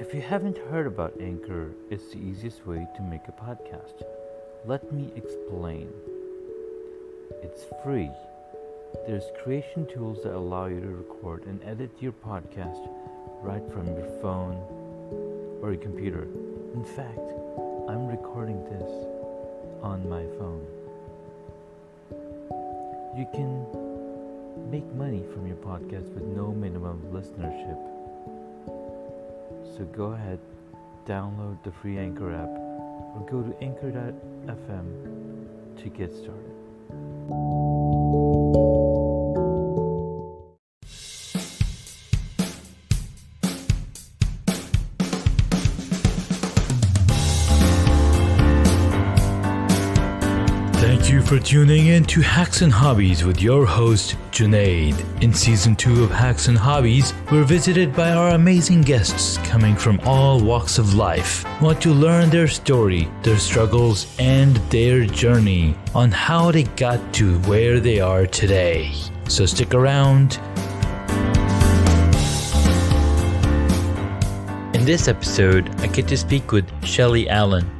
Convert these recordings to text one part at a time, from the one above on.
If you haven't heard about Anchor, it's the easiest way to make a podcast. Let me explain. It's free. There's creation tools that allow you to record and edit your podcast right from your phone or your computer. In fact, I'm recording this on my phone. You can make money from your podcast with no minimum listenership. So go ahead, download the free Anchor app or go to anchor.fm to get started. Thank you for tuning in to Hacks and Hobbies with your host, Junaid. In Season 2 of Hacks and Hobbies, we're visited by our amazing guests coming from all walks of life. We want to learn their story, their struggles, and their journey on how they got to where they are today. So stick around. In this episode, I get to speak with Shelley Allen.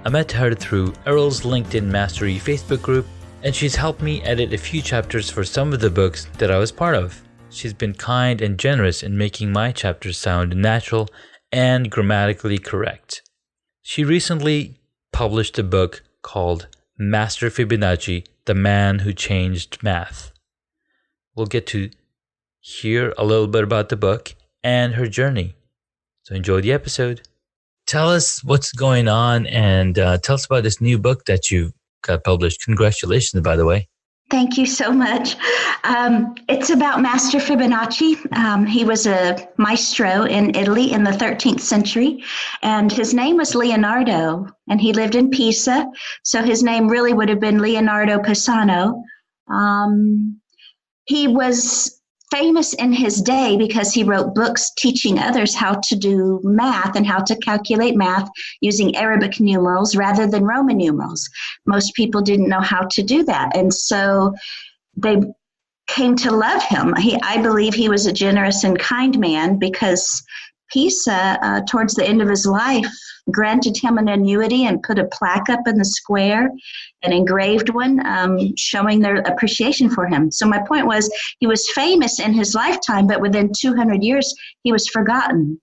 I met her through Errol's LinkedIn Mastery Facebook group, and she's helped me edit a few chapters for some of the books that I was part of. She's been kind and generous in making my chapters sound natural and grammatically correct. She recently published a book called Master Fibonacci, The Man Who Changed Math. We'll get to hear a little bit about the book and her journey. So enjoy the episode. Tell us what's going on and tell us about this new book that you got published. Congratulations, by the way. Thank you so much. It's about Master Fibonacci. He was a maestro in Italy in the 13th century, and his name was Leonardo, and he lived in Pisa, so his name really would have been Leonardo Pisano. He was famous in his day because he wrote books teaching others how to do math and how to calculate math using Arabic numerals rather than Roman numerals. Most people didn't know how to do that, and so they came to love him. I believe he was a generous and kind man because Pisa, towards the end of his life, granted him an annuity and put a plaque up in the square, an engraved one, showing their appreciation for him. So my point was, he was famous in his lifetime, but within 200 years, he was forgotten.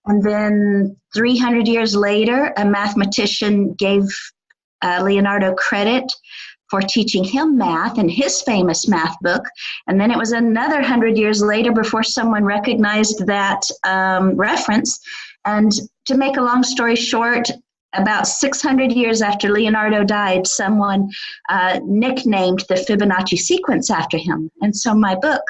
And then 300 years later, a mathematician gave Leonardo credit for teaching him math in his famous math book. And then it was another 100 years later before someone recognized that reference. And to make a long story short, about 600 years after Leonardo died, someone nicknamed the Fibonacci sequence after him. And so my book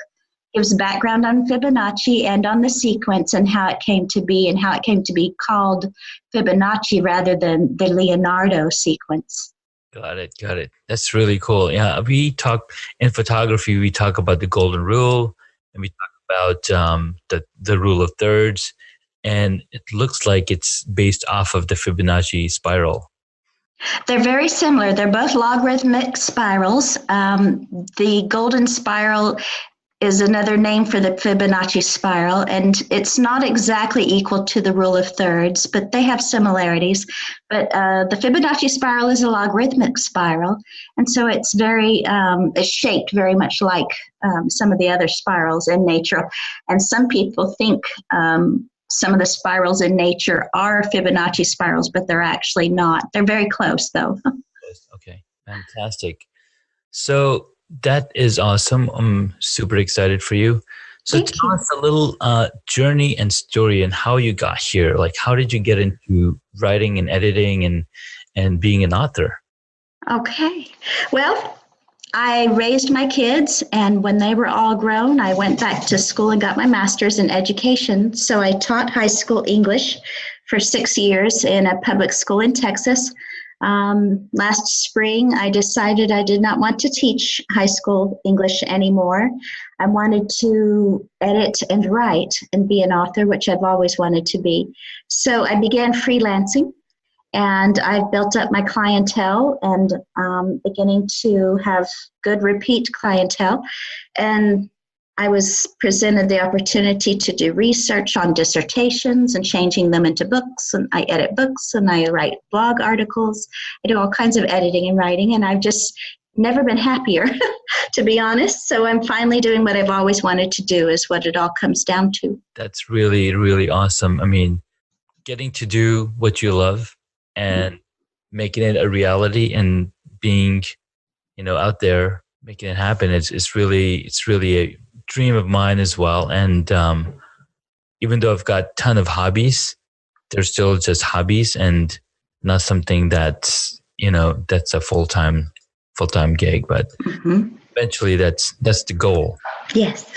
gives background on Fibonacci and on the sequence and how it came to be and how it came to be called Fibonacci rather than the Leonardo sequence. Got it. That's really cool. Yeah, we talk in photography, we talk about the golden rule and we talk about the rule of thirds. And it looks like it's based off of the Fibonacci spiral. They're very similar. They're both logarithmic spirals. The golden spiral is another name for the Fibonacci spiral, and it's not exactly equal to the rule of thirds, but they have similarities. But the Fibonacci spiral is a logarithmic spiral, and so it's it's shaped very much like some of the other spirals in nature. And some people think some of the spirals in nature are Fibonacci spirals, but they're actually not. They're very close, though. Okay, fantastic. So that is awesome. I'm super excited for you. So tell us a little journey and story and how you got here. Like, how did you get into writing and editing and being an author? Okay. Well, I raised my kids, and when they were all grown, I went back to school and got my master's in education. So I taught high school English for 6 years in a public school in Texas. Last spring, I decided I did not want to teach high school English anymore. I wanted to edit and write and be an author, which I've always wanted to be. So I began freelancing. And I've built up my clientele and beginning to have good repeat clientele. And I was presented the opportunity to do research on dissertations and changing them into books. And I edit books and I write blog articles. I do all kinds of editing and writing, and I've just never been happier, to be honest. So I'm finally doing what I've always wanted to do, is what it all comes down to. That's really, really awesome. I mean, getting to do what you love and making it a reality and being, out there making it happen. It's really a dream of mine as well. And even though I've got a ton of hobbies, they're still just hobbies and not something that's a full-time gig. But eventually, that's the goal. Yes.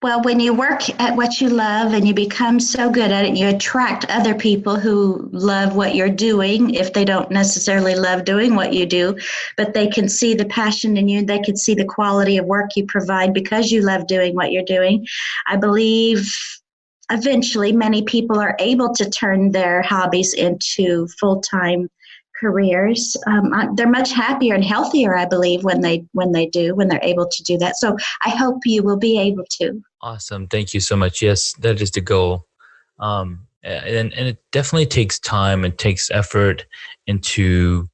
Well, when you work at what you love and you become so good at it, you attract other people who love what you're doing, if they don't necessarily love doing what you do, but they can see the passion in you. They can see the quality of work you provide because you love doing what you're doing. I believe eventually many people are able to turn their hobbies into full-time careers. They're much happier and healthier, I believe, when they're able to do that. So I hope you will be able to. Awesome. Thank you so much. Yes, that is the goal. And it definitely takes time. It takes effort into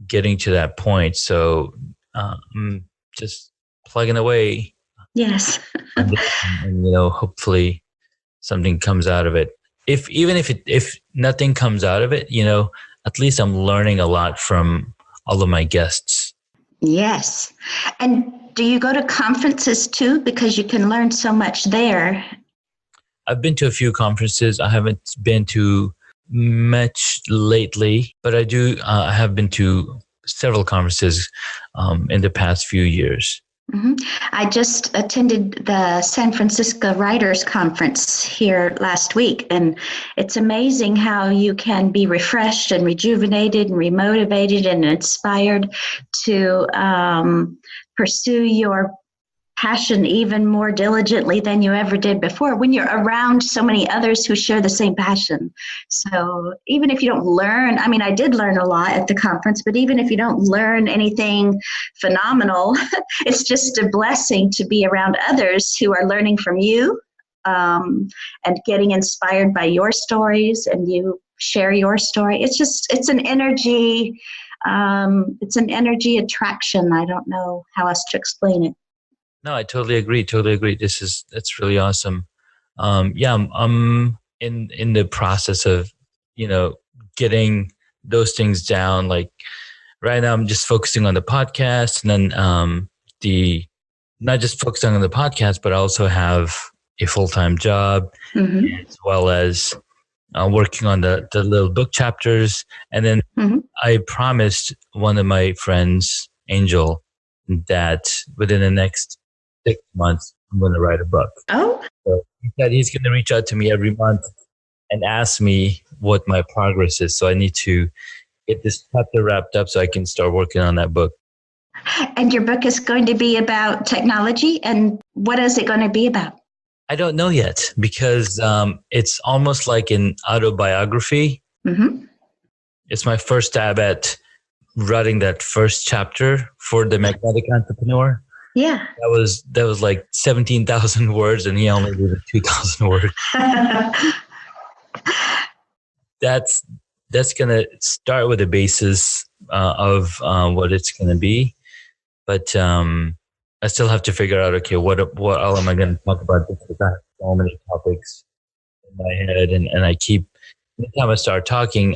getting to that point. So just plugging away. Yes. and hopefully something comes out of it. If nothing comes out of it, at least I'm learning a lot from all of my guests. Yes. And do you go to conferences too? Because you can learn so much there. I've been to a few conferences. I haven't been to much lately, but I do. I have been to several conferences in the past few years. Mm-hmm. I just attended the San Francisco Writers Conference here last week, and it's amazing how you can be refreshed and rejuvenated and remotivated and inspired to pursue your passion even more diligently than you ever did before when you're around so many others who share the same passion. So even if you don't learn, I did learn a lot at the conference, but even if you don't learn anything phenomenal, it's just a blessing to be around others who are learning from you and getting inspired by your stories, and you share your story. It's an energy. It's an energy attraction. I don't know how else to explain it. No, I totally agree. That's really awesome. I'm in the process of, getting those things down. Like right now I'm just focusing on the podcast, and then not just focusing on the podcast, but I also have a full-time job, as well as working on the little book chapters. And then I promised one of my friends, Angel, that within the next 6 months, I'm going to write a book. Oh. So he said he's going to reach out to me every month and ask me what my progress is. So I need to get this chapter wrapped up so I can start working on that book. And your book is going to be about technology. And what is it going to be about? I don't know yet, because it's almost like an autobiography. Mm-hmm. It's my first stab at writing that first chapter for the Magnetic Entrepreneur. Yeah. That was like 17,000 words, and he only did 2,000 words. That's going to start with the basis of what it's going to be. But I still have to figure out, okay, what all am I going to talk about? Because I have so many topics in my head, and I keep, anytime I start talking,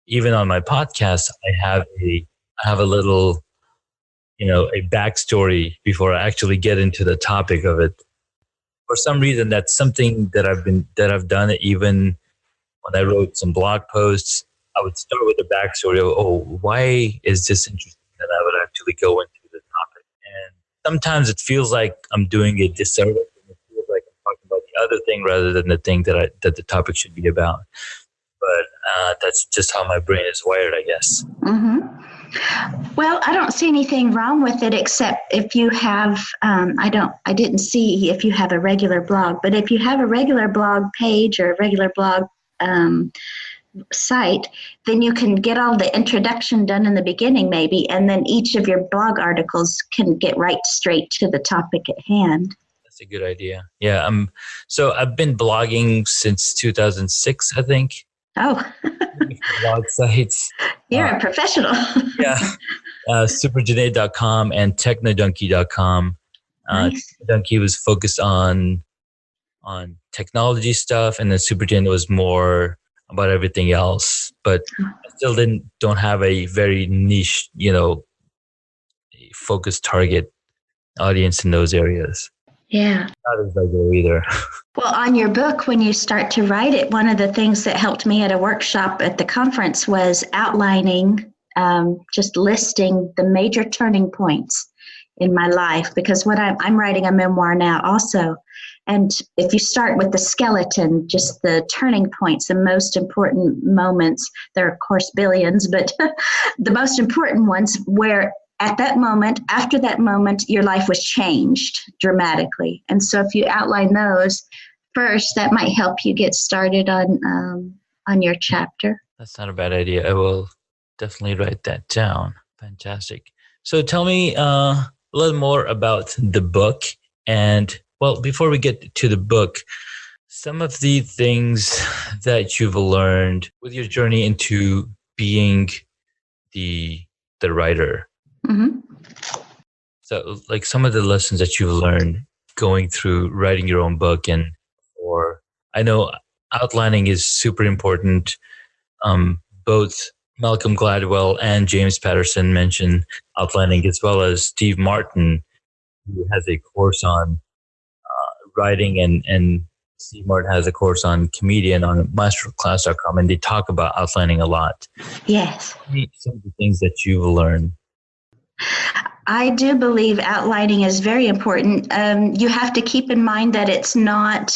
even on my podcast, I have a little, a backstory before I actually get into the topic of it. For some reason, that's something that I've done. Even when I wrote some blog posts, I would start with the backstory of, why is this interesting? And I would actually go into the topic. And sometimes it feels like I'm doing a disservice, and it feels like I'm talking about the other thing rather than the thing that the topic should be about. But that's just how my brain is wired, I guess. Mm-hmm. Well, I don't see anything wrong with it, except if you have, I didn't see if you have a regular blog, but if you have a regular blog page or a regular blog site, then you can get all the introduction done in the beginning maybe, and then each of your blog articles can get right straight to the topic at hand. That's a good idea. Yeah. So I've been blogging since 2006, I think. Oh, Blog sites. you're a professional. Yeah. Superjanae.com and technodunky.com. Nice. Donkey was focused on technology stuff, and then Superjanae was more about everything else. But I still don't have a very niche, focused target audience in those areas. Yeah. Not as regular either. Well, on your book, when you start to write it, one of the things that helped me at a workshop at the conference was outlining, just listing the major turning points in my life, because what I'm writing a memoir now also. And if you start with the skeleton, just the turning points, the most important moments, there are of course billions, but the most important ones where at that moment, after that moment, your life was changed dramatically. And so if you outline those first, that might help you get started on your chapter. That's not a bad idea. I will definitely write that down. Fantastic. So tell me a little more about the book. And well, before we get to the book, some of the things that you've learned with your journey into being the writer. Mm-hmm. So like some of the lessons that you've learned going through writing your own book, or I know outlining is super important. Both Malcolm Gladwell and James Patterson mention outlining, as well as Steve Martin, who has a course on writing, and Steve Martin has a course on comedian on masterclass.com, and they talk about outlining a lot. Yes. Some of the things that you've learned. I do believe outlining is very important. You have to keep in mind that it's not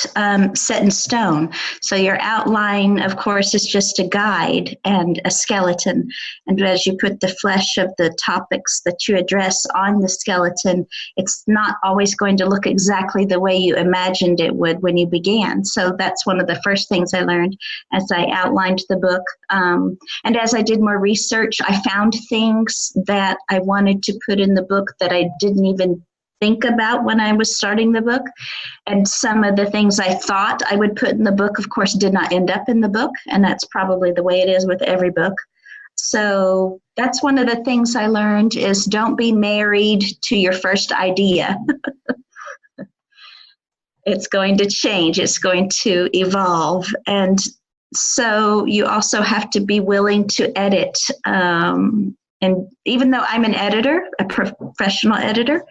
set in stone. So your outline, of course, is just a guide and a skeleton. And as you put the flesh of the topics that you address on the skeleton, it's not always going to look exactly the way you imagined it would when you began. So that's one of the first things I learned as I outlined the book. And as I did more research, I found things that I wanted to put in the book that I didn't even think about when I was starting the book. And some of the things I thought I would put in the book, of course, did not end up in the book. And that's probably the way it is with every book. So that's one of the things I learned is don't be married to your first idea. It's going to change. It's going to evolve. And so you also have to be willing to edit. And even though I'm an editor, a professional editor,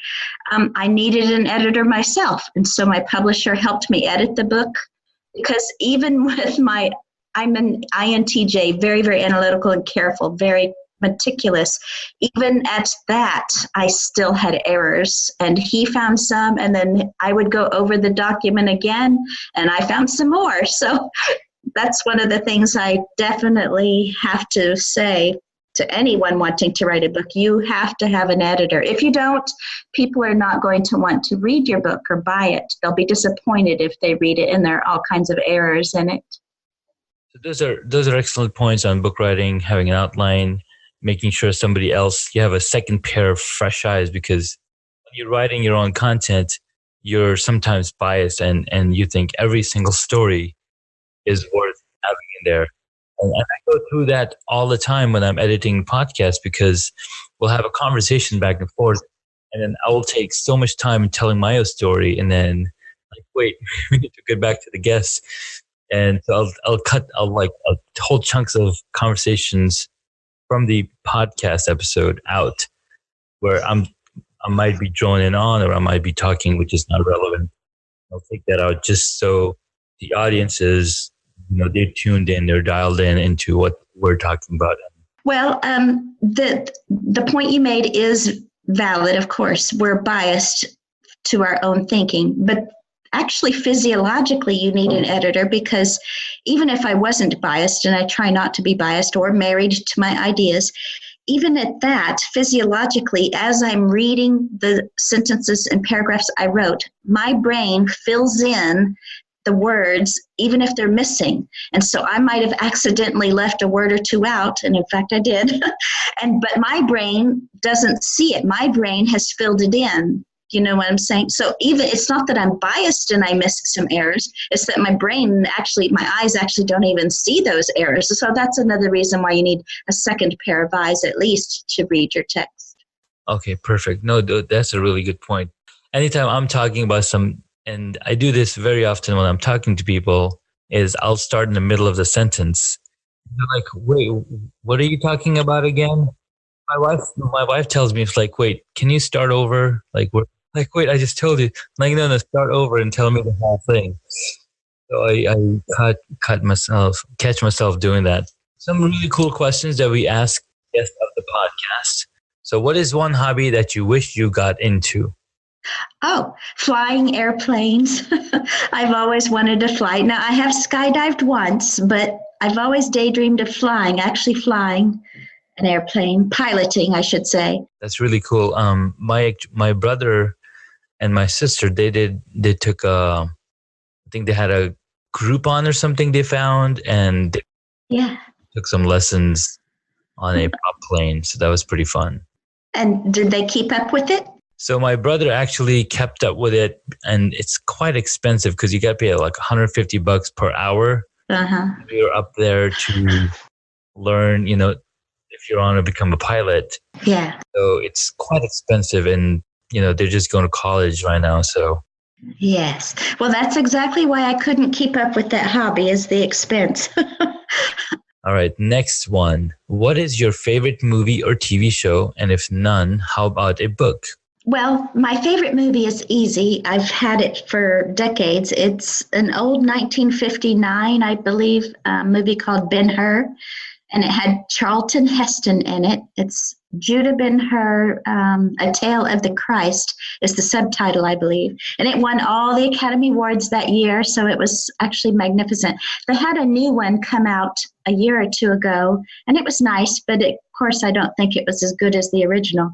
I needed an editor myself. And so my publisher helped me edit the book, because even with I'm an INTJ, very, very analytical and careful, very meticulous. Even at that, I still had errors, and he found some, and then I would go over the document again, and I found some more. So that's one of the things I definitely have to say to anyone wanting to write a book. You have to have an editor. If you don't, people are not going to want to read your book or buy it. They'll be disappointed if they read it and there are all kinds of errors in it. So those are excellent points on book writing, having an outline, making sure you have a second pair of fresh eyes, because when you're writing your own content, you're sometimes biased and you think every single story is worth having in there. And I go through that all the time when I'm editing podcasts, because we'll have a conversation back and forth, and then I will take so much time in telling my own story, and then like, wait, we need to get back to the guests. And so I'll cut whole chunks of conversations from the podcast episode out, where I might be droning on, or I might be talking which is not relevant. I'll take that out just so the audience is, they're tuned in, they're dialed in into what we're talking about. Well, the point you made is valid. Of course, we're biased to our own thinking, but actually physiologically you need an editor, because even if I wasn't biased, and I try not to be biased or married to my ideas, even at that, physiologically, as I'm reading the sentences and paragraphs I wrote, my brain fills in the words, even if they're missing. And so I might have accidentally left a word or two out, and in fact I did. But my brain doesn't see it. My brain has filled it in. You know what I'm saying? So even it's not that I'm biased and I miss some errors. It's that my eyes actually don't even see those errors. So that's another reason why you need a second pair of eyes at least to read your text. Okay, perfect. No, that's a really good point. Anytime I'm talking about and I do this very often when I'm talking to people, is I'll start in the middle of the sentence. They're like, wait, what are you talking about again? My wife tells me, it's like, wait, can you start over? Wait, I just told you. Like, no, start over and tell me the whole thing. So I catch myself doing that. Some really cool questions that we ask guests of the podcast. So what is one hobby that you wish you got into? Oh, flying airplanes. I've always wanted to fly. Now, I have skydived once, but I've always daydreamed of actually flying an airplane, piloting, I should say. That's really cool. My brother and my sister, they took I think they had a Groupon or something they found, and they took some lessons on a prop plane. So that was pretty fun. And did they keep up with it? So my brother actually kept up with it, and it's quite expensive because you got to pay like $150 per hour. You're up there to learn, if you want to become a pilot. Yeah. So it's quite expensive, and they're just going to college right now. So yes. Well, that's exactly why I couldn't keep up with that hobby, is the expense. All right, next one. What is your favorite movie or TV show? And if none, how about a book? Well, my favorite movie is easy. I've had it for decades. It's an old 1959, I believe, movie called Ben-Hur, and it had Charlton Heston in it. It's Judah Ben-Hur, A Tale of the Christ is the subtitle, I believe. And it won all the Academy Awards that year, so it was actually magnificent. They had a new one come out a year or two ago, and it was nice, but of course I don't think it was as good as the original.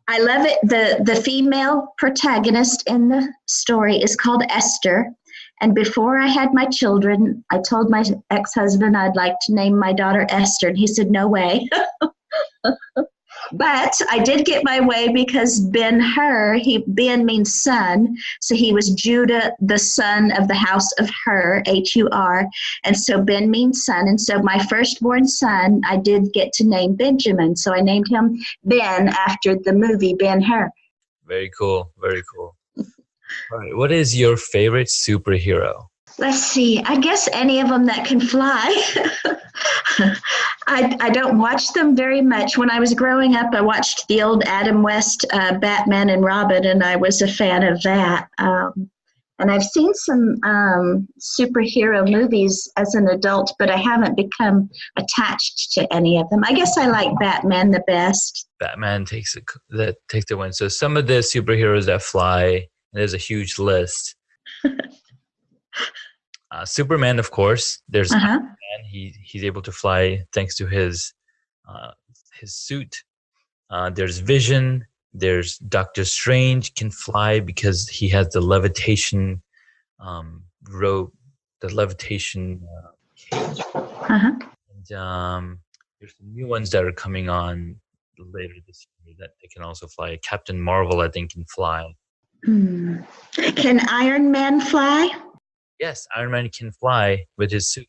I love it. The female protagonist in the story is called Esther. And before I had my children, I told my ex-husband I'd like to name my daughter Esther. And he said, no way. But I did get my way because Ben-Hur, Ben means son. So he was Judah, the son of the house of Hur, H-U-R. And so Ben means son. And so my firstborn son, I did get to name Benjamin. So I named him Ben after the movie Ben-Hur. Very cool. Very cool. All right. What is your favorite superhero? Let's see. I guess any of them that can fly. I don't watch them very much. When I was growing up, I watched the old Adam West Batman and Robin, and I was a fan of that. And I've seen some superhero movies as an adult, but I haven't become attached to any of them. I guess I like Batman the best. Batman takes the win. So some of the superheroes that fly, there's a huge list. Superman, of course. There's Iron Man. He's able to fly thanks to his suit. There's Vision. There's Doctor Strange can fly because he has the levitation rope, the levitation cage. And there's some new ones that are coming on later this year that they can also fly. Captain Marvel, I think, can fly. Can Iron Man fly? Yes, Iron Man can fly with his suit.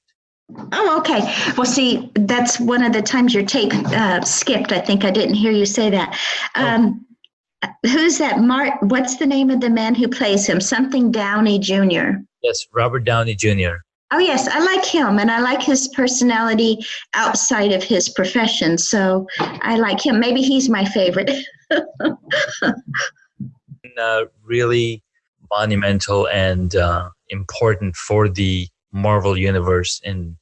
Oh, okay. Well, see, that's one of the times your tape skipped. I think I didn't hear you say that. Who's that? What's the name of the man who plays him? Something Downey Jr. Yes, Robert Downey Jr. Oh, yes. I like him, and I like his personality outside of his profession. So I like him. Maybe he's my favorite. Really monumental and important for the Marvel universe and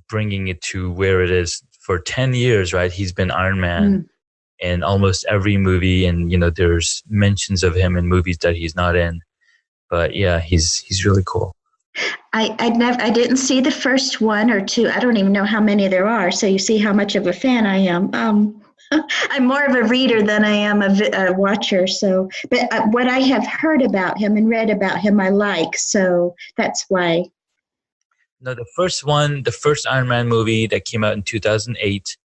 bringing it to where it is. For 10 years, right? He's been Iron Man in almost every movie, and there's mentions of him in movies that he's not in. But yeah, he's really cool. I didn't see the first one or two. I don't even know how many there are. So you see how much of a fan I am. I'm more of a reader than I am a watcher. So, but what I have heard about him and read about him, I like. So that's why. No, the first Iron Man movie that came out in 2008,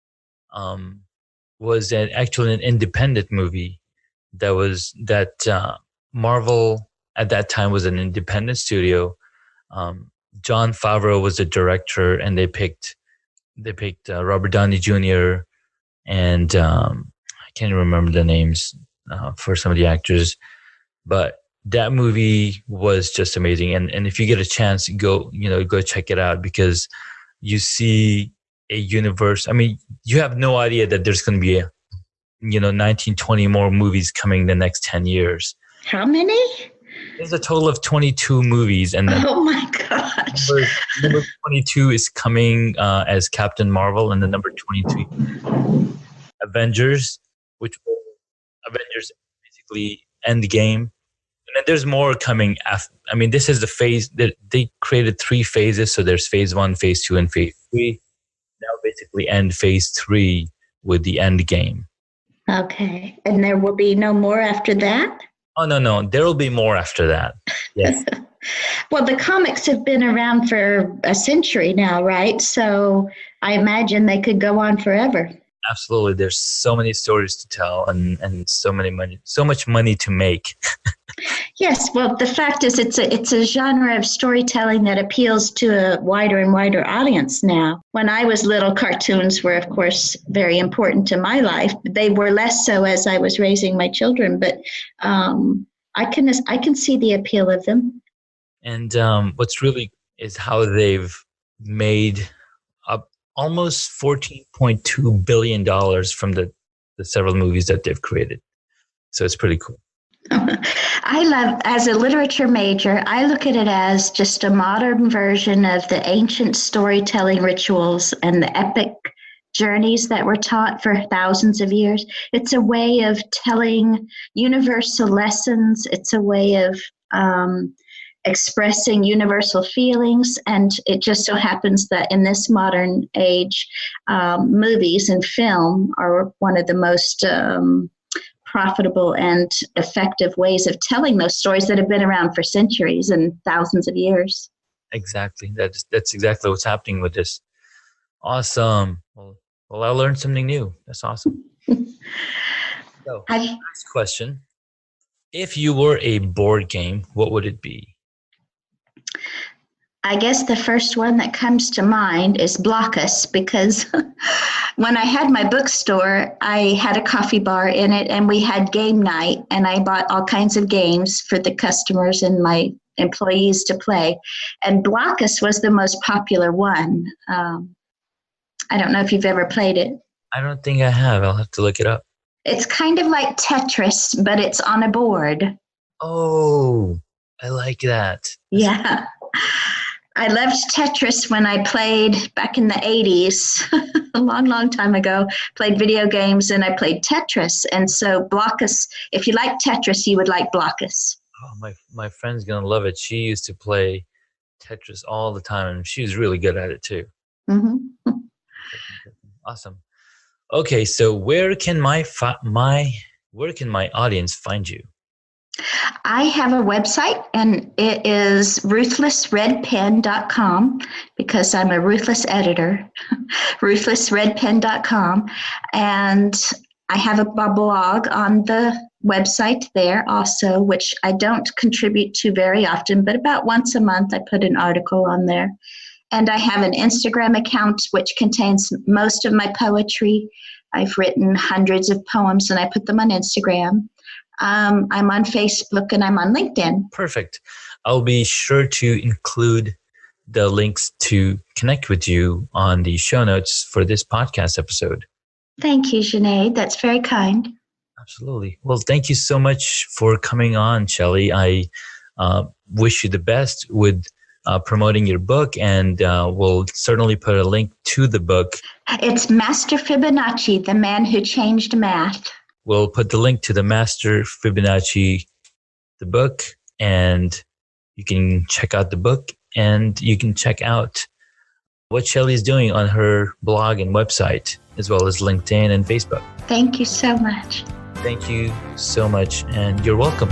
was actually an independent movie. That Marvel at that time was an independent studio. John Favreau was the director, and they picked Robert Downey Jr. and I can't remember the names for some of the actors, but that movie was just amazing. And if you get a chance, go check it out, because you see a universe. I mean, you have no idea that there's going to be 19, 20 more movies coming the next 10 years. How many? There's a total of 22 movies, and oh my gosh, number 22 is coming as Captain Marvel, and the number 22 Avengers, which will Avengers basically Endgame, and then there's more coming after. I mean, this is the phase that they created 3 phases. So there's phase 1, phase 2, and phase 3. Now basically end phase 3 with the end game. Okay, and there will be no more after that? Oh, no, there will be more after that. Yes. Well, the comics have been around for a century now, right? So I imagine they could go on forever. Absolutely. There's so many stories to tell, and so much money to make. Yes, well, the fact is it's a genre of storytelling that appeals to a wider and wider audience now. When I was little, cartoons were, of course, very important to my life. They were less so as I was raising my children, but I can see the appeal of them. And what's really is how they've made up almost $14.2 billion from the several movies that they've created. So it's pretty cool. I love, as a literature major, I look at it as just a modern version of the ancient storytelling rituals and the epic journeys that were taught for thousands of years. It's a way of telling universal lessons. It's a way of expressing universal feelings. And it just so happens that in this modern age, movies and film are one of the most profitable and effective ways of telling those stories that have been around for centuries and thousands of years. Exactly. That's exactly what's happening with this. Awesome. Well, I learned something new. That's awesome. So, next question. If you were a board game, what would it be? I guess the first one that comes to mind is Blockus, because when I had my bookstore, I had a coffee bar in it, and we had game night, and I bought all kinds of games for the customers and my employees to play. And Blockus was the most popular one. I don't know if you've ever played it. I don't think I have. I'll have to look it up. It's kind of like Tetris, but it's on a board. Oh, I like that. Yeah. I loved Tetris when I played back in the 80s, a long, long time ago, played video games, and I played Tetris. And so Blockus, if you like Tetris, you would like Blockus. Oh, my friend's going to love it. She used to play Tetris all the time, and she was really good at it too. Mm-hmm. Awesome. Okay, so where can my audience find you? I have a website, and it is ruthlessredpen.com, because I'm a ruthless editor, ruthlessredpen.com. And I have a blog on the website there also, which I don't contribute to very often, but about once a month I put an article on there. And I have an Instagram account which contains most of my poetry. I've written hundreds of poems, and I put them on Instagram. I'm on Facebook, and I'm on LinkedIn. Perfect. I'll be sure to include the links to connect with you on the show notes for this podcast episode. Thank you, Junaid. That's very kind. Absolutely. Well, thank you so much for coming on, Shelley. I wish you the best with promoting your book, and we'll certainly put a link to the book. It's Master Fibonacci, the Man Who Changed Math. We'll put the link to the Master Fibonacci, the book, and you can check out the book, and you can check out what Shelley's doing on her blog and website, as well as LinkedIn and Facebook. Thank you so much. Thank you so much, and you're welcome.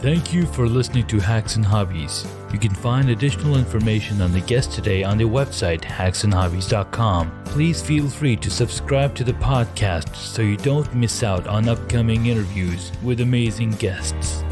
Thank you for listening to Hacks and Hobbies. You can find additional information on the guest today on the website hacksandhobbies.com. Please feel free to subscribe to the podcast so you don't miss out on upcoming interviews with amazing guests.